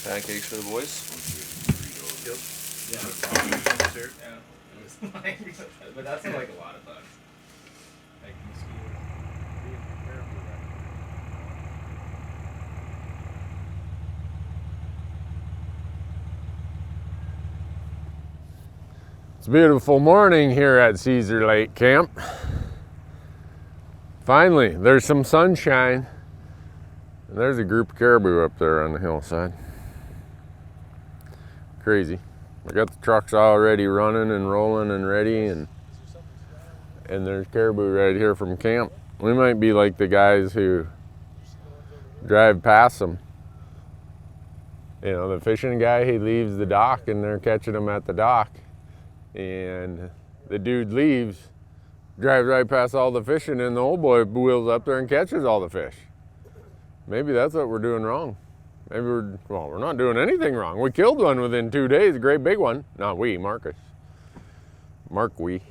Pancakes for the boys. Yep. Yeah. But that's like a lot of bugs. Like mosquitoes. It's a beautiful morning here at Caesar Lake Camp. Finally, there's some sunshine. And there's a group of caribou up there on the hillside. Crazy. I got the trucks already running and rolling and ready, and there's caribou right here from camp. We might be like the guys who drive past them. You know, the fishing guy, he leaves the dock and they're catching them at the dock. And the dude leaves, drives right past all the fishing, and the old boy wheels up there and catches all the fish. Maybe that's what we're doing wrong. Maybe we're not doing anything wrong. We killed one within 2 days, a great big one. Not we, Marcus. We.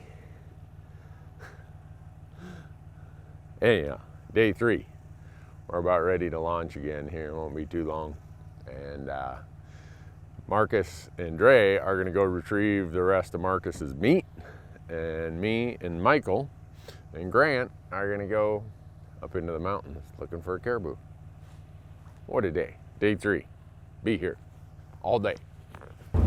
Anyhow, day 3. We're about ready to launch again here. It won't be too long. And Marcus and Dre are gonna go retrieve the rest of Marcus's meat. And me and Michael and Grant are gonna go up into the mountains looking for a caribou. What a day. Day 3. Be here all day. Buddy,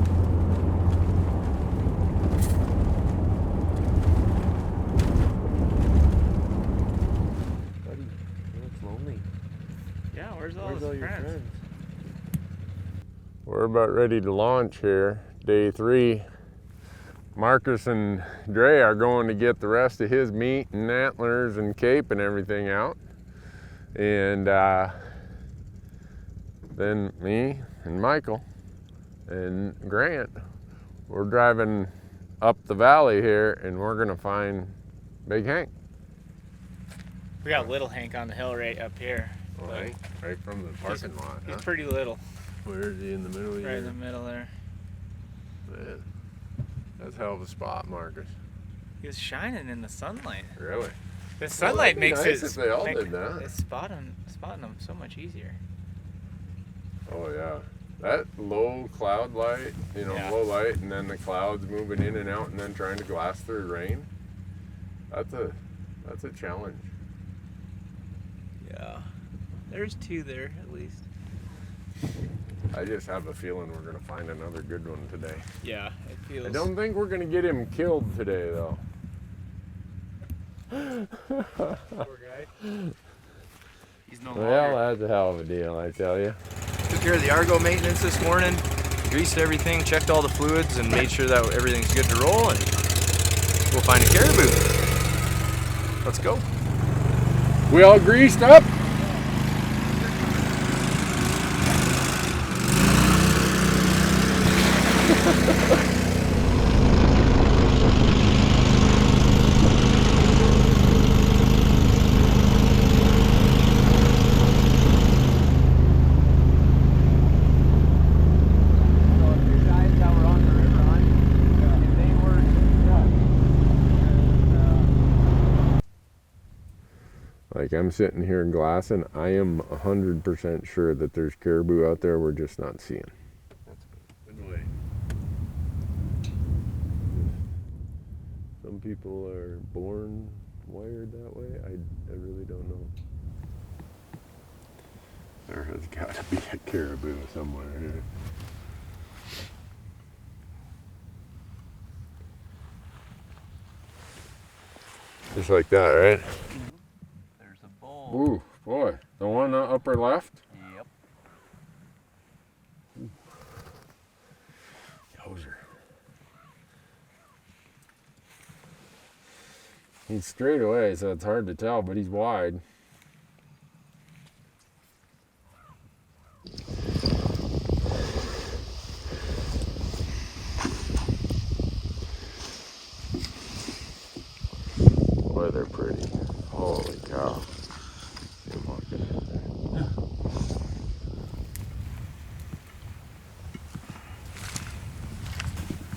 you look lonely. Yeah, where's all your friends? We're about ready to launch here, day 3. Marcus and Dre are going to get the rest of his meat and antlers and cape and everything out. And then me and Michael and Grant, we're driving up the valley here, and we're gonna find Big Hank. We got little Hank on the hill right up here. Right from the parking lot. He's pretty little. Where is he, in the middle here? Right in the middle there. Man, that's a hell of a spot, Marcus. He was shining in the sunlight. Really? The sunlight makes nice it. if they all did that. It's spotting them so much easier. Oh yeah, that low cloud light, low light, and then the clouds moving in and out, and then trying to glass through rain. That's a challenge. Yeah, there's 2 there at least. I just have a feeling we're gonna find another good one today. Yeah, it feels. I don't think we're gonna get him killed today, though. Poor guy. He's no longer. Well, that's a hell of a deal, I tell you. Took care of the Argo maintenance this morning, greased everything, checked all the fluids, and made sure that everything's good to roll, and we'll find a caribou. Let's go. We all greased up? Like, I'm sitting here glassing, I am 100% sure that there's caribou out there we're just not seeing. That's good way. Some people are born wired that way. I really don't know. There has got to be a caribou somewhere here. Just like that, right? Ooh, boy. The one upper left? Yep. Yowzer. He's straight away, so it's hard to tell, but he's wide. Boy, they're pretty. Holy cow.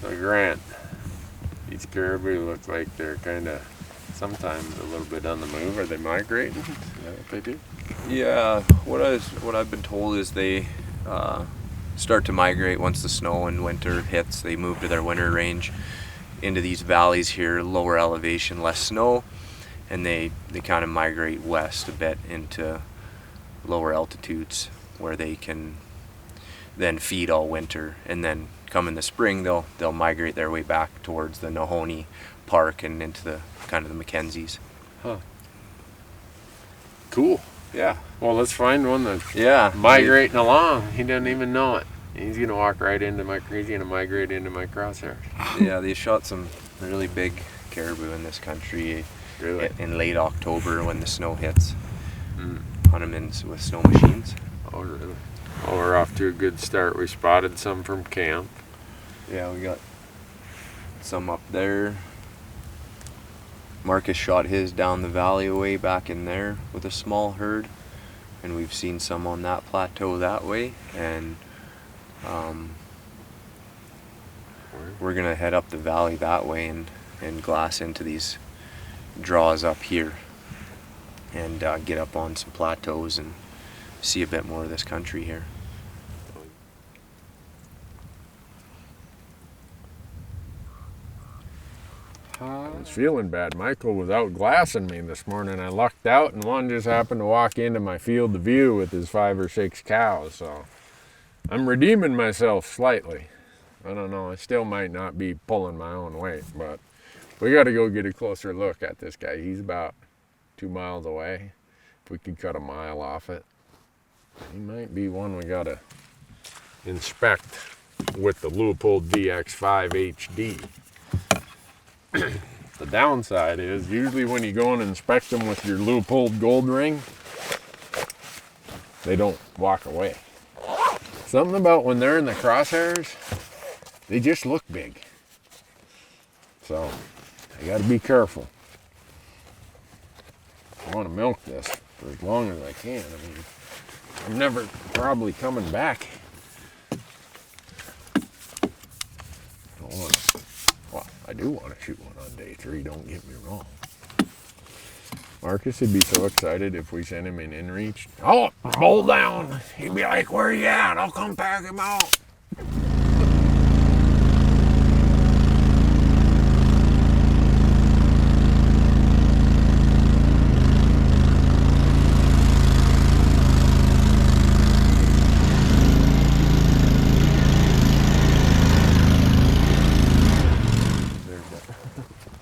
So Grant, these caribou look like they're kind of sometimes a little bit on the move. Are they migrating? Is that what they do? Yeah, what I've been told is they start to migrate once the snow and winter hits. They move to their winter range into these valleys here, lower elevation, less snow, and they kind of migrate west a bit into lower altitudes where they can then feed all winter, and then come in the spring they'll migrate their way back towards the Nahoney Park and into the kind of the Mackenzies. Huh. Cool. Yeah. Well, let's find one that's Yeah. migrating along. He doesn't even know it. He's gonna walk right into he's gonna migrate into my crosshairs. Yeah, they shot some really big caribou in this country Really? in late October when the snow hits. Hunt them in with snow machines. Oh, really? Well, we're off to a good start. We spotted some from camp. Yeah, we got some up there. Marcus shot his down the valley away back in there with a small herd, and we've seen some on that plateau that way, and we're gonna head up the valley that way and glass into these draws up here and get up on some plateaus and see a bit more of this country here. I was feeling bad. Michael was out glassing me this morning. I lucked out, and one just happened to walk into my field of view with his 5 or 6 cows. So I'm redeeming myself slightly. I don't know. I still might not be pulling my own weight, but we got to go get a closer look at this guy. He's about 2 miles away. If we could cut a mile off it, he might be one we got to inspect with the Leupold VX5 HD. The downside is usually when you go and inspect them with your Leupold gold ring, they don't walk away. Something about when they're in the crosshairs, they just look big. So I got to be careful. I want to milk this for as long as I can. I mean, I'm never probably coming back. I do want to shoot one on day 3, don't get me wrong. Marcus would be so excited if we sent him in reach. Oh, roll down. He'd be like, where you at? I'll come pack him out.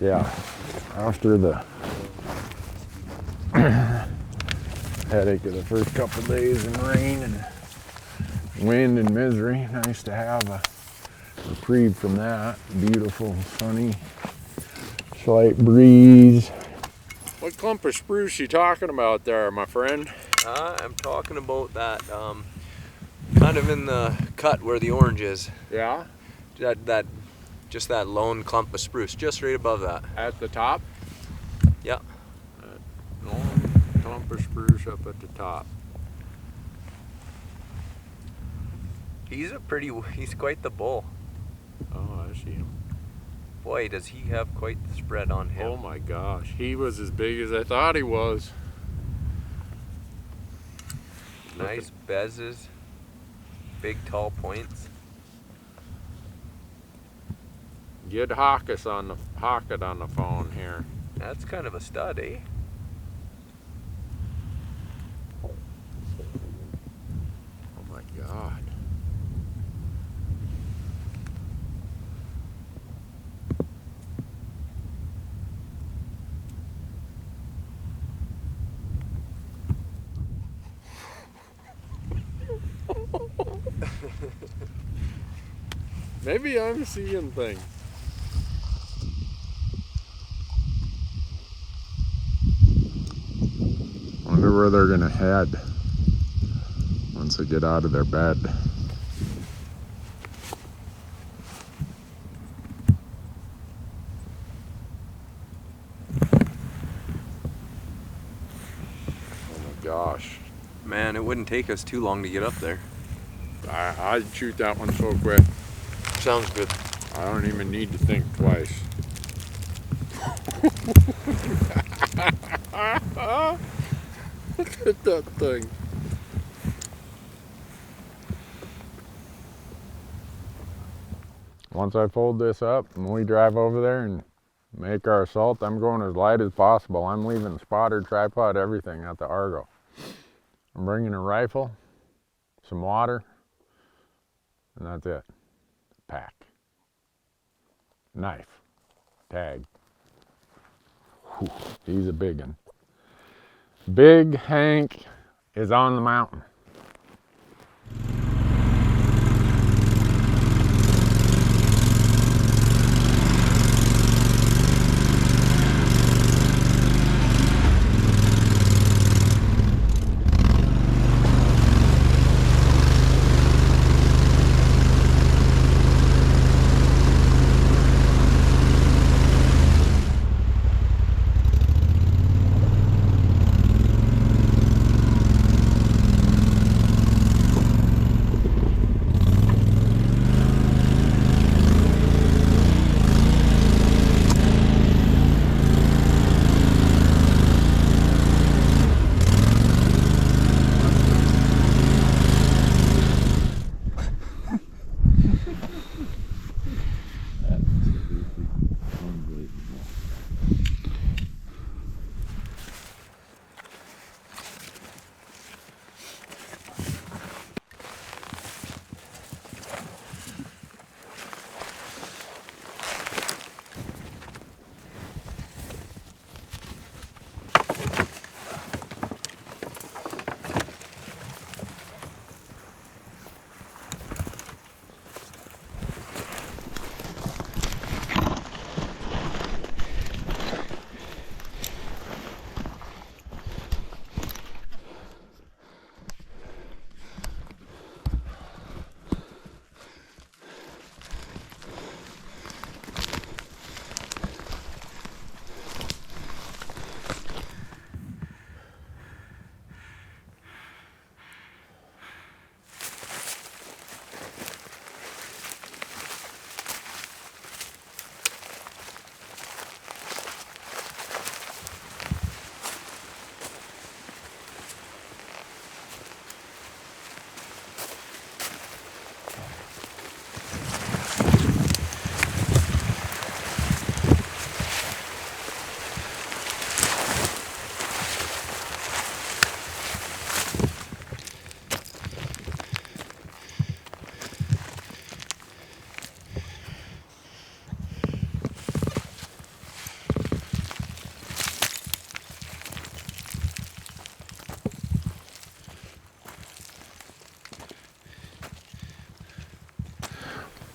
Yeah, after the headache of the first couple of days in rain and wind and misery, nice to have a reprieve from that. Beautiful, sunny, slight breeze. What clump of spruce you talking about there, my friend? I'm talking about that kind of in the cut where the orange is. Yeah? Just that lone clump of spruce, just right above that. At the top? Yeah. Lone clump of spruce up at the top. He's quite the bull. Oh, I see him. Boy, does he have quite the spread on him. Oh my gosh, he was as big as I thought he was. Nice bezzes, big tall points. Get Hockett on the phone here. That's kind of a stud, eh? Oh my God. Maybe I'm seeing things. Wonder where they're gonna head once they get out of their bed. Oh my gosh. Man, it wouldn't take us too long to get up there. I'd shoot that one so quick. Sounds good. I don't even need to think twice. Look at that thing. once I fold this up and we drive over there and make our assault, I'm going as light as possible. I'm leaving spotter, tripod, everything at the Argo. I'm bringing a rifle, some water, and that's it. Pack. Knife. Tag. Whew, he's a big one. Big Hank is on the mountain.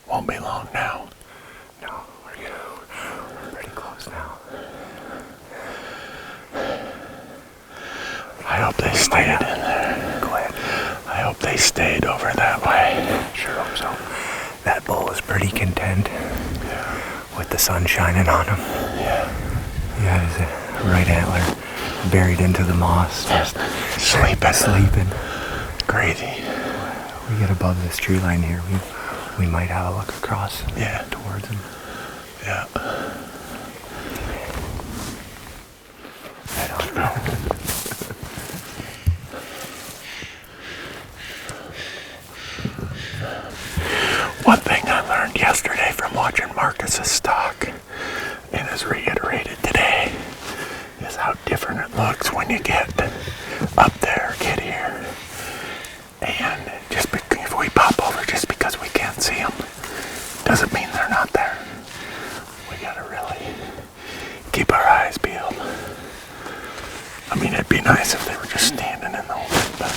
Won't be long now. No, we're pretty close now. I hope they stayed in there. Go ahead. I hope they stayed over that way. Sure hope so. That bull is pretty content with the sun shining on him. Yeah. He had his right antler buried into the moss, just sleeping. Crazy. We get above this tree line here. We might have a look across towards him. Yeah. I don't know. One thing I learned yesterday from watching Marcus's stalk, and is reiterated today, is how different it looks when you get up there, get here. And if we pop over just because we can't see them, doesn't mean they're not there. We gotta really keep our eyes peeled. I mean, it'd be nice if they were just standing in the open, but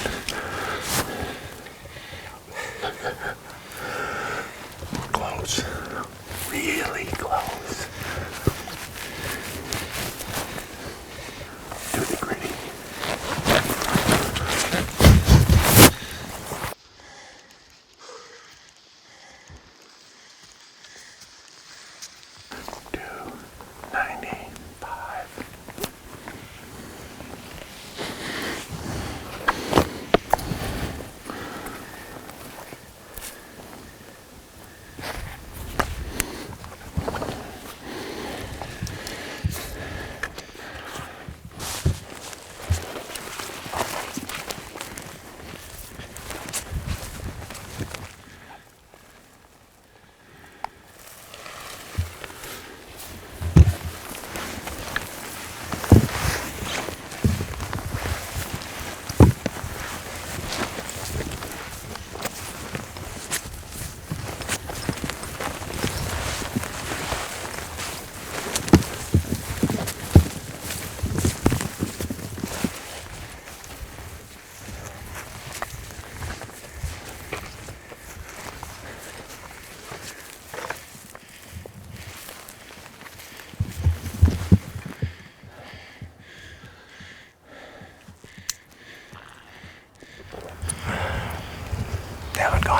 we're close. Really close. To the gritty.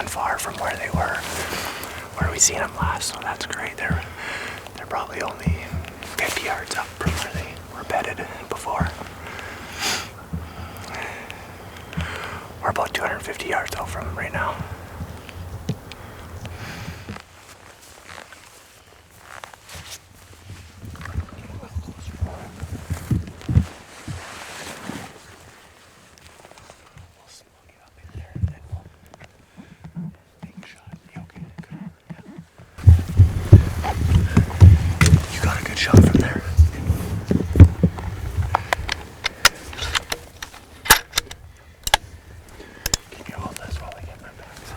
gone far from where they were, where we seen them last, so that's great. They're probably only 50 yards up from where they were bedded before. We're about 250 yards out from them right now. Shot from there. Can you hold this while I get my bags?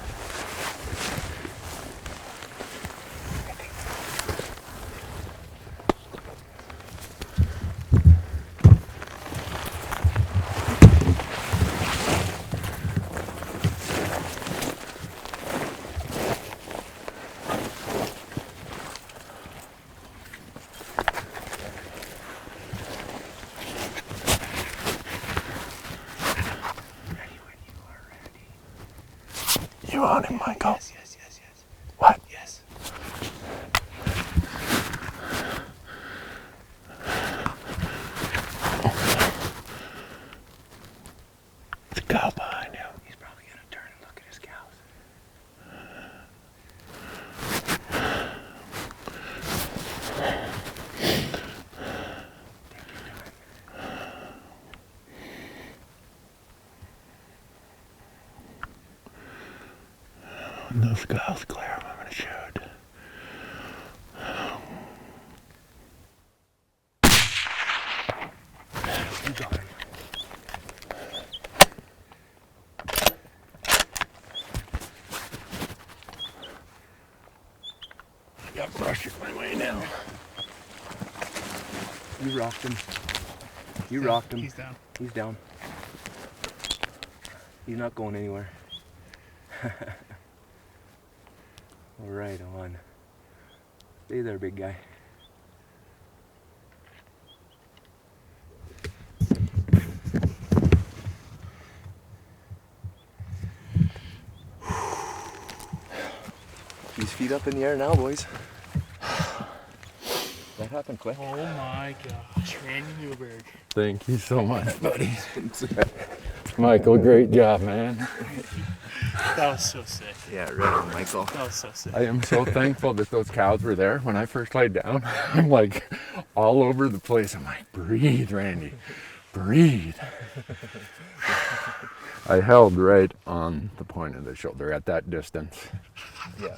You on him, Michael? Yes. What? Yes. The cow behind him. He's probably gonna turn and look at his cows. When those cows clear, I'm gonna shoot. You got him. I got brush my way now. You rocked him. You rocked him. He's down. He's down. He's not going anywhere. All right, on. Stay there, big guy. He's feet up in the air now, boys. That happened quick. Oh my gosh, Randy Newberg. Thank you so much, buddy. Michael, great job, man. That was so sick. Yeah, right, Michael. That was so sick. I am so thankful that those cows were there. When I first laid down, I'm like all over the place. I'm like, breathe, Randy, breathe. I held right on the point of the shoulder at that distance. Yeah,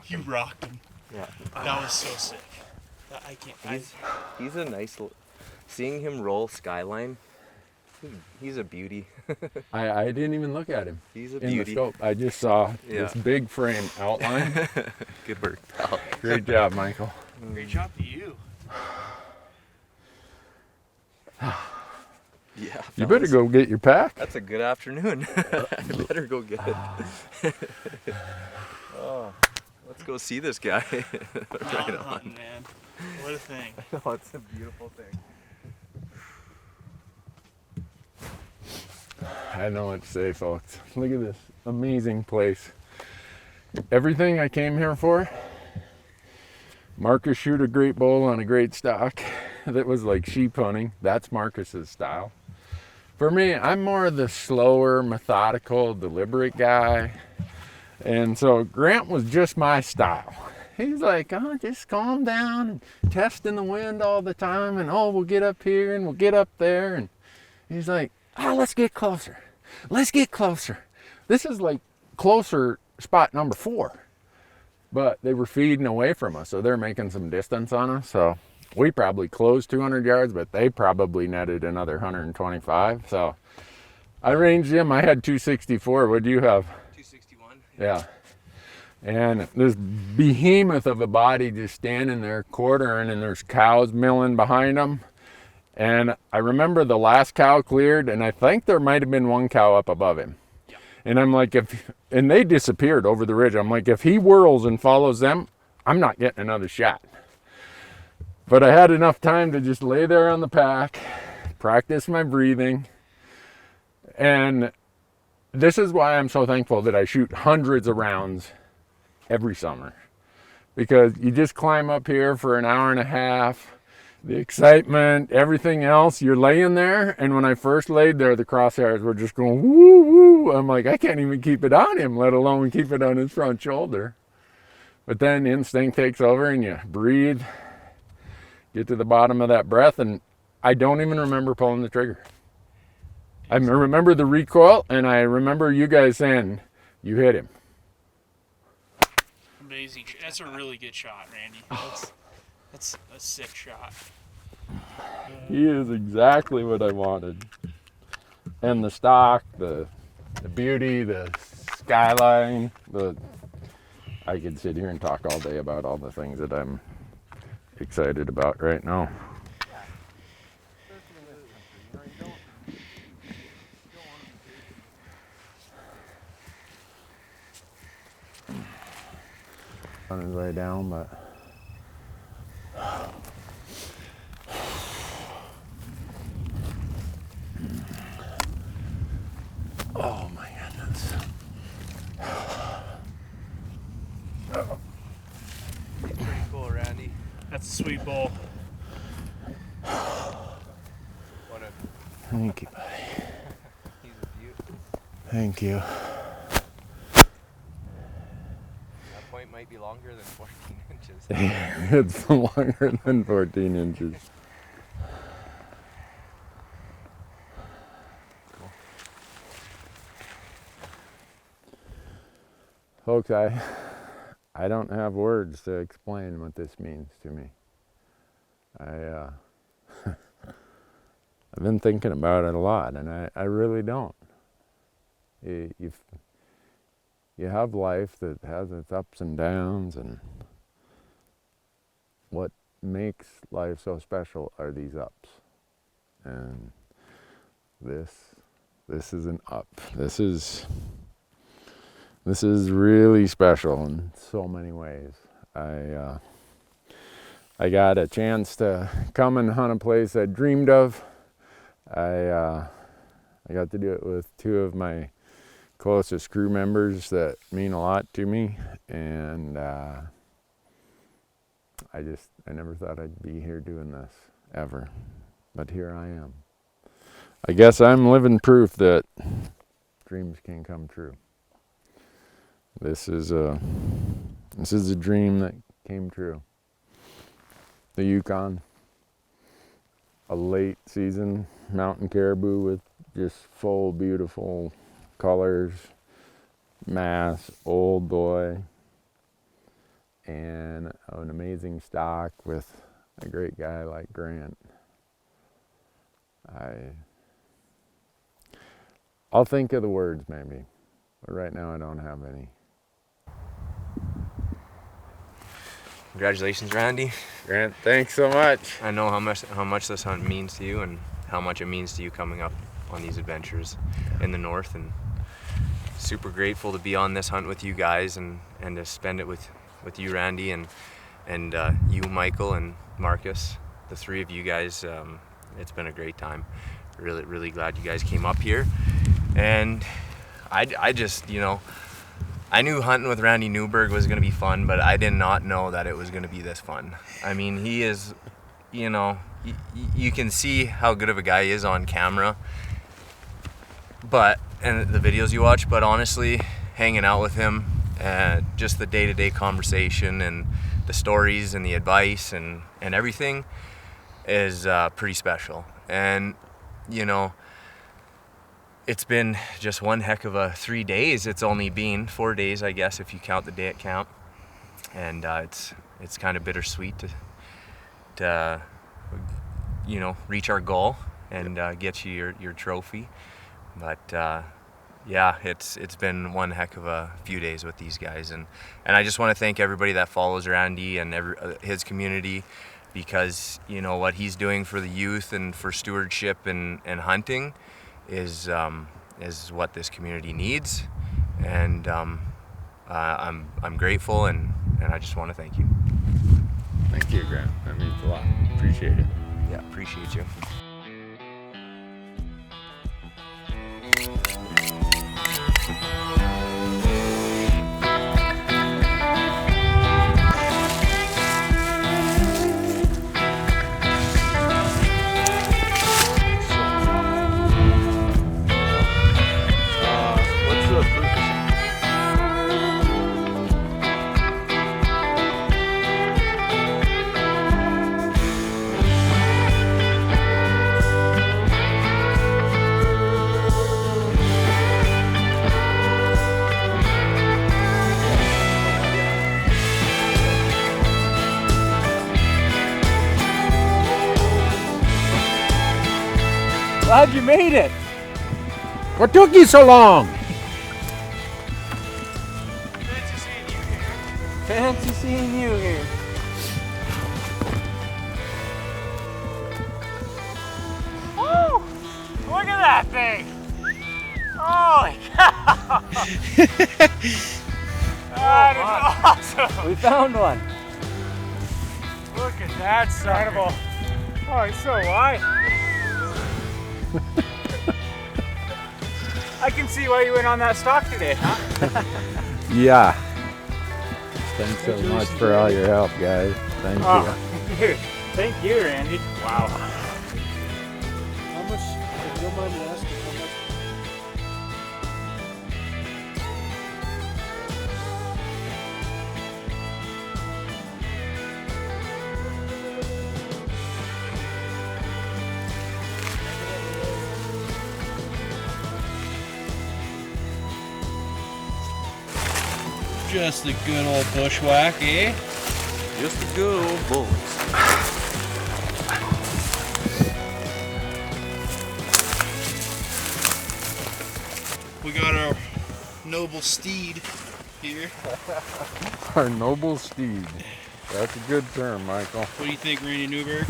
You rocked him. Yeah. That was so sick. I can't. He's a nice. Seeing him roll skyline, he's a beauty. I didn't even look at him. He's a in beauty. the scope. I just saw this big frame outline. Good work, pal. Great job, Michael. Great job to you. Yeah. You better go get your pack. That's a good afternoon. I better go get it. Oh, let's go see this guy. Right on. Hunting, man. What a thing. Oh, it's a beautiful thing. I don't know what to say, folks. Look at this amazing place. Everything I came here for. Marcus shoot a great bull on a great stock that was like sheep hunting. That's Marcus's style. For me, I'm more of the slower, methodical, deliberate guy. And so Grant was just my style. He's like, oh, just calm down and testing the wind all the time. And oh, we'll get up here and we'll get up there. And he's like, oh, let's get closer. Let's get closer. This is like closer spot number 4. But they were feeding away from us, so they're making some distance on us. So we probably closed 200 yards, but they probably netted another 125. So I ranged them. I had 264. What do you have? 261. Yeah. And this behemoth of a body just standing there quartering, and there's cows milling behind them. And I remember the last cow cleared, and I think there might have been one cow up above him. Yeah. And I'm like, and they disappeared over the ridge. I'm like, if he whirls and follows them, I'm not getting another shot. But I had enough time to just lay there on the pack, practice my breathing. And this is why I'm so thankful that I shoot hundreds of rounds every summer, because you just climb up here for an hour and a half, the excitement, everything else, you're laying there. And when I first laid there, the crosshairs were just going woo woo. I'm like, I can't even keep it on him, let alone keep it on his front shoulder. But then instinct takes over and you breathe, get to the bottom of that breath, and I don't even remember pulling the trigger. I remember the recoil, and I remember you guys saying, you hit him. Amazing. That's a really good shot, Randy. That's a sick shot. He is exactly what I wanted. And the stock, the beauty, the skyline, I could sit here and talk all day about all the things that I'm excited about right now. On his way down, but oh my goodness. Pretty cool, Randy. That's a sweet bull. Thank you, buddy. He's a beaut. Thank you. That point might be longer than 14 inches. It's longer than 14 inches. Cool. Folks, I don't have words to explain what this means to me. I've been thinking about it a lot, and I really don't. You have life that has its ups and downs, and what makes life so special are these ups. And this is an up. This is really special in so many ways. I got a chance to come and hunt a place I dreamed of. I got to do it with two of my closest crew members that mean a lot to me, and I never thought I'd be here doing this ever, but here I am. I guess I'm living proof that dreams can come true. This is a dream that came true. The Yukon, a late season mountain caribou with just full beautiful colors, mass, old boy, and an amazing stock with a great guy like Grant. I'll think of the words maybe, but right now I don't have any. Congratulations, Randy. Grant, thanks so much. I know how much this hunt means to you, and how much it means to you coming up on these adventures in the north, and super grateful to be on this hunt with you guys, and to spend it with you, Randy, and you, Michael, and Marcus, the three of you guys. It's been a great time. Really, really glad you guys came up here. And I just, I knew hunting with Randy Newberg was going to be fun, but I did not know that it was going to be this fun. I mean, he is, you can see how good of a guy he is on camera, and the videos you watch, but honestly, hanging out with him, just the day-to-day conversation and the stories and the advice and everything is pretty special. And, it's been just one heck of a 3 days. It's only been 4 days, I guess, if you count the day at camp. And it's kind of bittersweet to reach our goal and get you your trophy. But yeah, it's been one heck of a few days with these guys, and I just want to thank everybody that follows Randy and his community, because what he's doing for the youth and for stewardship and hunting is what this community needs, and I'm grateful, and I just want to thank you. Thank you, Grant. That means a lot. Appreciate it. Yeah, appreciate you. Glad you made it. What took you so long? Fancy seeing you here. Woo! Look at that thing! Holy cow! That is awesome! We found one. Look at that sucker. Oh, he's so wide. I can see why you went on that stalk today, huh? Yeah. Thanks so much for all your help, guys. Thank you. Dude, thank you, Randy. Wow. How much, if you don't mind me asking, how much? Just a good old bushwhack, eh? Just a good old bullets. We got our noble steed here. Our noble steed. That's a good term, Michael. What do you think, Randy Newberg?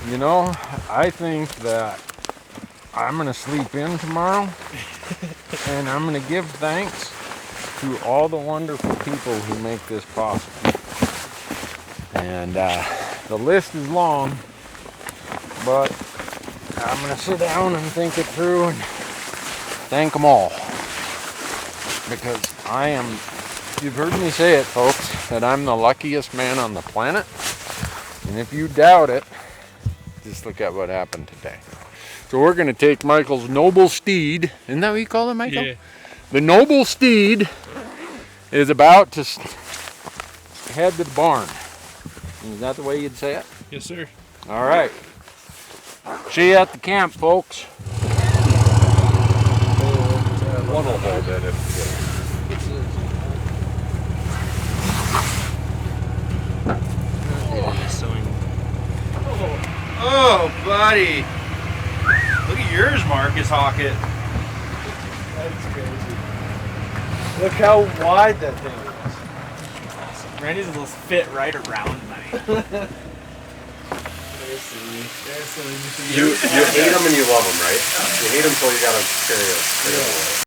You know, I think that I'm gonna sleep in tomorrow and I'm gonna give thanks to all the wonderful people who make this possible. And the list is long, but I'm gonna sit down and think it through and thank them all. Because I am, you've heard me say it, folks, that I'm the luckiest man on the planet. And if you doubt it, just look at what happened today. So we're gonna take Michael's noble steed. Isn't that what you call it, Michael? Yeah. The noble steed is about to head to the barn. Is that the way you'd say it? Yes, sir. All right. See you at the camp, folks. One will hold it if Oh, buddy. Look at yours, Marcus Hockett. That's crazy. Look how wide that thing is. Randy's will fit right around me. You hate them and you love them, right? You hate them till you gotta carry them.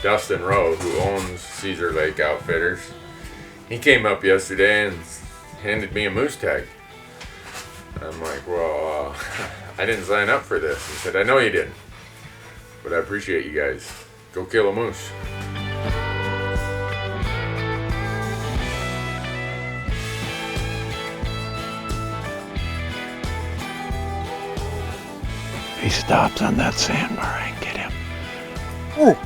Dustin Rowe, who owns Caesar Lake Outfitters, he came up yesterday and handed me a moose tag. I'm like, well, I didn't sign up for this. He said, I know you didn't, but I appreciate you guys. Go kill a moose. He stops on that sandbar and get him. Ooh.